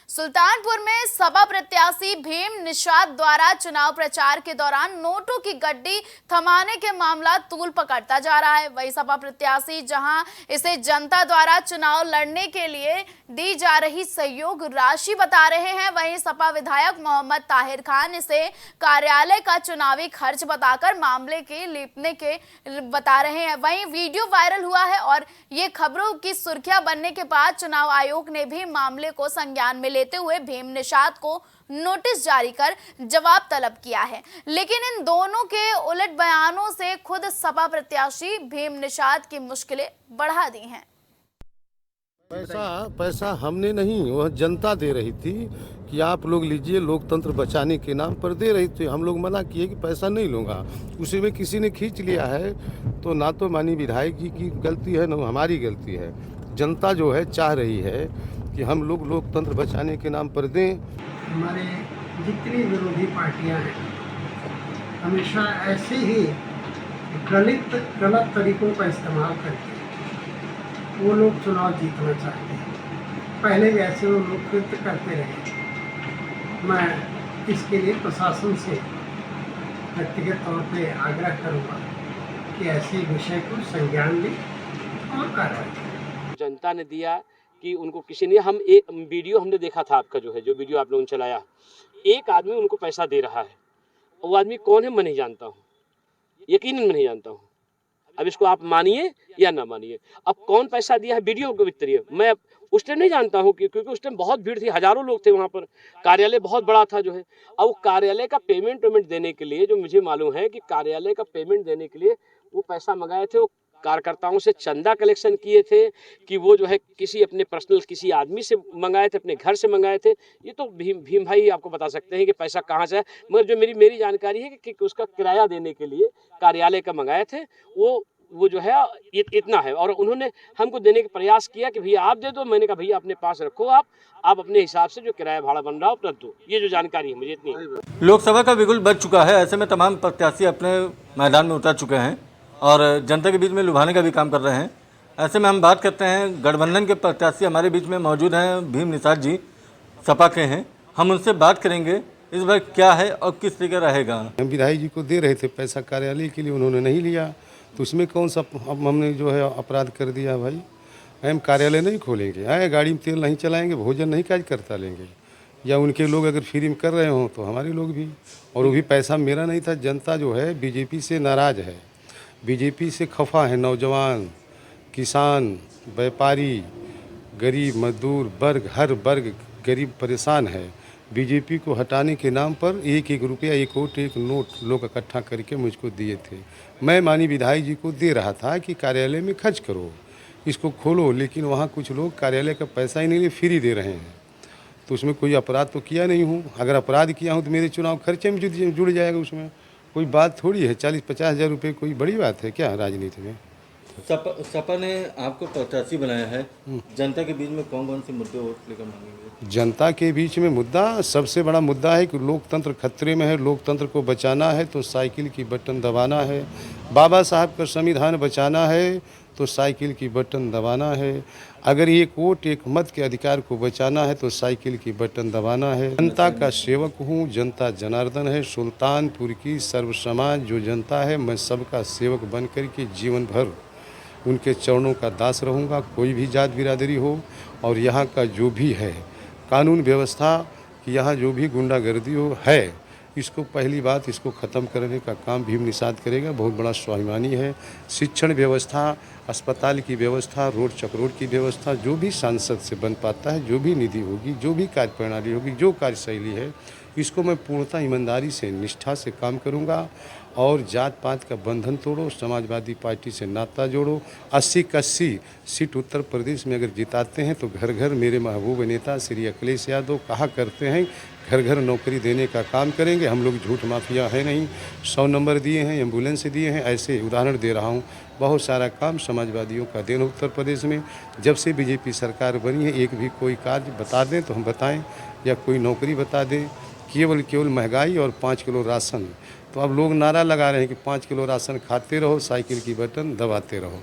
सुल्तानपुर में सपा प्रत्याशी भीम निषाद द्वारा चुनाव प्रचार के दौरान नोटों की गड्डी थमाने के मामला तूल पकड़ता जा रहा है। वही सपा प्रत्याशी जहां इसे जनता द्वारा चुनाव लड़ने के लिए दी जा रही सहयोग राशि बता रहे हैं, वहीं सपा विधायक मोहम्मद ताहिर खान इसे कार्यालय का चुनावी खर्च बताकर मामले के लिपने के बता रहे हैं। वहीं वीडियो वायरल हुआ है और ये खबरों की सुर्खियां बनने के बाद चुनाव आयोग ने भी मामले को संज्ञान में लेते हुए भीम निषाद को नोटिस जारी कर जवाब तलब किया है। लेकिन इन दोनों के उलट बयानों से खुद सपा प्रत्याशी भीम निषाद की मुश्किलें बढ़ा दी हैं। पैसा हमने नहीं, वह जनता दे रही थी कि आप लोग लीजिए, लोकतंत्र बचाने के नाम पर दे रही थी। हम लोग मना किए कि पैसा नहीं लूँगा। उसी में किसी ने खींच लिया है, तो ना तो माननीय विधायक जी की गलती है, ना हमारी गलती है। जनता जो है चाह रही है कि हम लोग लोकतंत्र बचाने के नाम पर दें। हमारे जितनी विरोधी पार्टियां हैं हमेशा ऐसे ही गलत तरीकों का इस्तेमाल करके वो लोग चुनाव जीतना चाहते हैं। पहले भी ऐसे वो लोग कृत्य करते रहे। मैं इसके लिए प्रशासन से व्यक्तिगत तौर पे आग्रह करूँगा कि ऐसे विषय को संज्ञान लें और कार्रवाई करें। जनता ने दिया कि उनको किसी ने, हम एक वीडियो हमने देखा था आपका, जो वीडियो आप लोगों ने चलाया, एक आदमी उनको पैसा दे रहा है। वो आदमी कौन है मैं नहीं जानता हूँ, यकीनन मैं नहीं जानता हूँ। अब इसको आप मानिए या ना मानिए, अब कौन पैसा दिया है वीडियो के भीतर मैं उस टाइम नहीं जानता हूँ, क्योंकि उस टाइम बहुत भीड़ थी, हजारों लोग थे वहाँ पर, कार्यालय बहुत बड़ा था जो है। अब कार्यालय का पेमेंट देने के लिए, जो मुझे मालूम है कि कार्यालय का पेमेंट देने के लिए वो पैसा मंगाए थे, वो कार्यकर्ताओं से चंदा कलेक्शन किए थे कि वो जो है किसी अपने पर्सनल किसी आदमी से मंगाए थे, अपने घर से मंगाए थे। ये तो भीम भाई आपको बता सकते हैं कि पैसा कहाँ से है। मगर जो मेरी जानकारी है कि उसका किराया देने के लिए कार्यालय का मंगाए थे, वो जो है इतना है। और उन्होंने हमको देने का प्रयास किया कि भैया आप दे दो। मैंने कहा भैया अपने पास रखो, आप अपने हिसाब से जो किराया भाड़ा बन रहा हो अपना दो। ये जो जानकारी है मुझे इतनी। लोकसभा का बिगुल बज चुका है, ऐसे में तमाम प्रत्याशी अपने मैदान में उतर चुके हैं और जनता के बीच में लुभाने का भी काम कर रहे हैं। ऐसे में हम बात करते हैं, गठबंधन के प्रत्याशी हमारे बीच में मौजूद हैं, भीम निषाद जी सपा के हैं। हम उनसे बात करेंगे इस बार क्या है और किस तरीके रहेगा। हम विधायक जी को दे रहे थे पैसा कार्यालय के लिए, उन्होंने नहीं लिया, तो उसमें कौन सा हमने जो है अपराध कर दिया भाई। हम कार्यालय नहीं खोलेंगे, आए गाड़ी में तेल नहीं चलाएंगे, भोजन नहीं काज करता लेंगे, या उनके लोग अगर फ्री में कर रहे हों तो हमारे लोग भी। और वो भी पैसा मेरा नहीं था। जनता जो है बीजेपी से नाराज़ है, बीजेपी से खफा है। नौजवान, किसान, व्यापारी, गरीब, मजदूर वर्ग, हर वर्ग गरीब परेशान है। बीजेपी को हटाने के नाम पर एक रुपया, एक वोट, एक नोट लोग इकट्ठा करके मुझको दिए थे। मैं माननीय विधायक जी को दे रहा था कि कार्यालय में खर्च करो, इसको खोलो, लेकिन वहाँ कुछ लोग कार्यालय का पैसा ही नहीं ले, फ्री दे रहे हैं। तो उसमें कोई अपराध तो किया नहीं हूँ। अगर अपराध किया हूँ तो मेरे चुनाव खर्चे में जुड़ जाएगा। उसमें कोई बात थोड़ी है, 40-50 हज़ार रुपये कोई बड़ी बात है क्या राजनीति में। सपा ने आपको प्रत्याशी बनाया है, जनता के बीच में कौन कौन से मुद्दे वोट लेकर मांगेंगे? जनता के बीच में मुद्दा, सबसे बड़ा मुद्दा है कि लोकतंत्र खतरे में है। लोकतंत्र को बचाना है तो साइकिल की बटन दबाना है। बाबा साहब का संविधान बचाना है तो साइकिल की बटन दबाना है। अगर एक वोट एक मत के अधिकार को बचाना है तो साइकिल की बटन दबाना है। जनता का सेवक हूँ, जनता जनार्दन है। सुल्तानपुर की सर्व समाज जो जनता है, मैं सबका सेवक बन कर के जीवन भर उनके चरणों का दास रहूँगा, कोई भी जात बिरादरी हो। और यहाँ का जो भी है कानून व्यवस्था कि यहाँ जो भी गुंडागर्दी हो है, इसको पहली बात इसको ख़त्म करने का काम भीम निषाद करेगा। बहुत बड़ा स्वाभिमानी है। शिक्षण व्यवस्था, अस्पताल की व्यवस्था, रोड चक्रोड की व्यवस्था, जो भी सांसद से बन पाता है, जो भी निधि होगी, जो भी कार्य प्रणाली होगी, जो कार्यशैली है, इसको मैं पूर्णतः ईमानदारी से, निष्ठा से काम करूंगा। और जात पात का बंधन तोड़ो, समाजवादी पार्टी से नाता जोड़ो। 80 की 80 सीट उत्तर प्रदेश में अगर जिताते हैं तो घर घर मेरे महबूब नेता श्री अखिलेश यादव कहा करते हैं घर घर नौकरी देने का काम करेंगे। हम लोग झूठ माफिया है नहीं। 100 नंबर दिए हैं, एम्बुलेंस दिए हैं, ऐसे उदाहरण दे रहा हूँ। बहुत सारा काम समाजवादियों का देन उत्तर प्रदेश में। जब से बीजेपी सरकार बनी है, एक भी कोई कार्य बता दें तो हम बताएं, या कोई नौकरी बता दें। केवल महंगाई और 5 किलो राशन। तो अब लोग नारा लगा रहे हैं कि 5 किलो राशन खाते रहो, साइकिल की बटन दबाते रहो।